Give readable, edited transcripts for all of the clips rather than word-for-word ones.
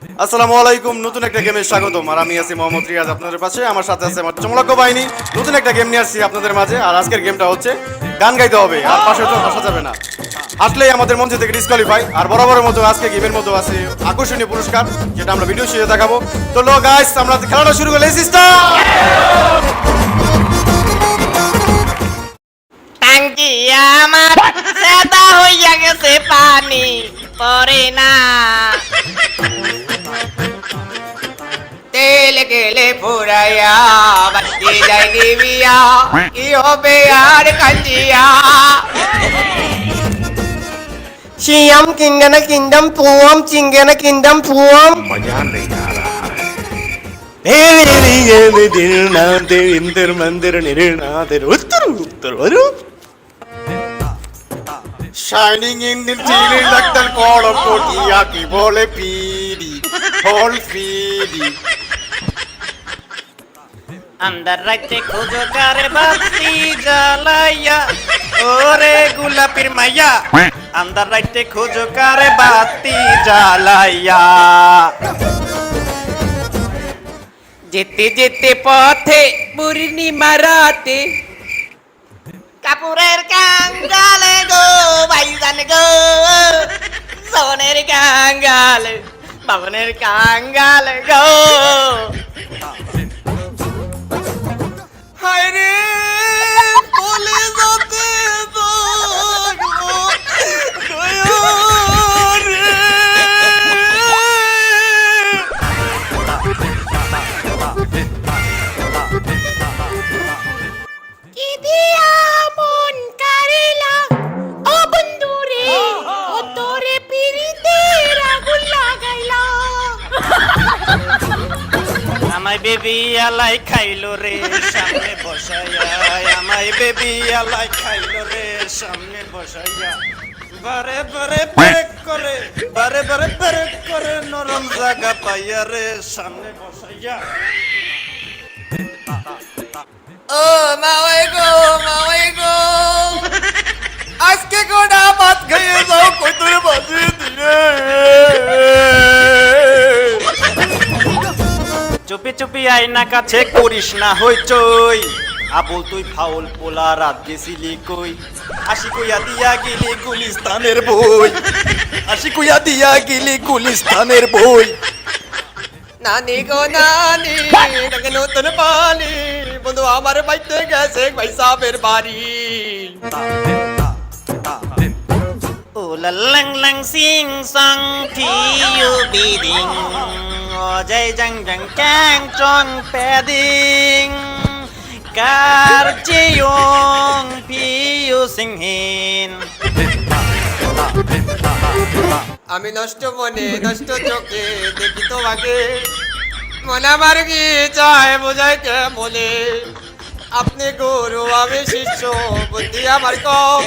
আসসালামু আলাইকুম, নতুন একটা গেমে স্বাগতম। আর আমি আছি মোহাম্মদ রিয়াজ আপনাদের পাশে। আমার সাথে আছে আমার চমলক্ষ বাহিনী। নতুন একটা গেম নিয়ে আসছি আপনাদের মাঝে। আর আজকের গেমটা হচ্ছে গান গাইতে হবে, আর পাশে তো হাসা যাবে না। আসলেই আমাদের মঞ্চ থেকে ডিসকোয়ালিফাই। আর বরাবরের মতো আজকে গেমের মতো আছে আকর্ষণীয় পুরস্কার, যেটা আমরা ভিডিও শেষে দেখাবো। তো লো গাইস, আমরা খেলাটা শুরু করলে সিস্টেম। টাঙ্কি আমার সাদা হইয়া গেছে, পানি পরে না। তেল গেলে পুরাইয়া বাতি যাই নিবিয়া, কি হবে আর কাঞ্জিয়া। শিয়াম কিন্ডানা কিন্ডম পুয়াম, চিঙ্গানা কিন্ডম পুয়াম। मजा नहीं आ रहा है। Shining in the chilli লাগতাল কড় Kotia, কি বলে পিডি হল ফিডি। अंदर राइते खोजो करे बाती জ্বালাইয়া, ওরে গোলাপির মাইয়া। अंदर राइते खोजो करे बाती জ্বালাইয়া। যেতে যেতে পথে পূর্ণিমা রাতে, কাপুরের কাঙ্গালে গো ভাইজান গো, সোনের কাঙ্গালে বাবনের কাঙ্গালে গো। হায় রে বলে যেতে কি দিয়া মন কারিলা, ও বন্ধু রে, ও তোরে পিরিতের আগুন লাগাইলা। আমায় বেবি আলাই খাইলো রে সামনে বসাইয়া, আমায় বেবি আলাই খাইলো রে সামনে বসাইয়া। বারে বারে ব্রেক করে, বারে বারে ব্রেক করে, নরম জায়গা পাইয়া রে সামনে বসাইয়া। ও মাওয়াই গো, আজকে গোটা ভাত খাইয়ে যাও, কই তোরে বাজিয়ে দিলে। চুপি চুপি আয়না কাছে করিস না হইচই, আবুল তুই ফাউল পোলা রাত গেছিলি কই। আশি কইয়া দিয়া গেলি গুলিস্তানের বই, আশি কইয়া দিয়া গেলি গুলিস্তানের বই। নানি গো নানি, দেখে নতুন পানি, বন্ধু আমার বাইতে গেছে ভাই সাহেবের বাড়ি। ও লাং লাং সিং সং টিউ বিডিং, ও জয় জং জং ক্যাং চং প্যাডিং, কার চেয়ং পিউ সিং হিন। আমি নষ্ট মনে নষ্ট চোখে দেখি তোমাকে, মনে আমার কি চায় বোঝাইতে বলে। আপনি গুরু আমি শিষ্য, বুদ্ধি আমার কম,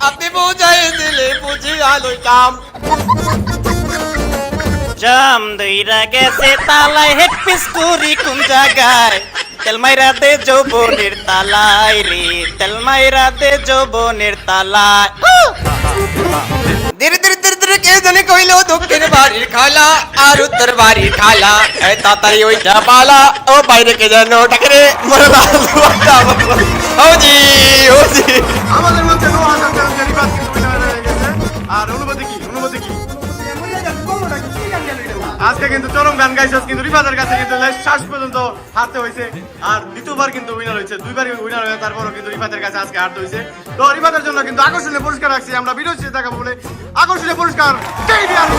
আপনি বুঝাই দিলে বুঝি আলোই কাম। জাম দইরা গেছে তালায়, হেড পিস করি কোন জায়গায়, তেল মাইরা দে যৌবনের তালায় রে, তেল মাইরা দে যৌবনের তালায়। ধীরে ধীরে ধীরে ধীরে কে জানে কইলো দক্ষিণ বাড়ির খালা আর উত্তর বাড়ির খালা, এই তাড়াতাড়ি ওইটা পালা, ও বাইরে কে জানো ডাকে রে মরলা। ওজি ওজি আমাদের মধ্যে নো হাসান চ্যালেঞ্জের রিবাদ কিন্তু winner হয়ে গেছে। আর অনুমতি কি? আজকে কিন্তু চরম গান গাইছে, কিন্তু রিবাদের কাছে কিন্তু শেষ পর্যন্ত হারতে হয়েছে। আর দ্বিতীয়বার কিন্তু উইনার হয়েছে, দুইবারই উইনার হয়ে তারপরও কিন্তু রিবাদের কাছে আজকে হারতে হয়েছে। তো রিবাদের জন্য কিন্তু আকর্ষণীয় পুরস্কার রাখছি আমরা ভিডিও শেষে দেখাবো বলে। আকর্ষণীয় পুরস্কার KDR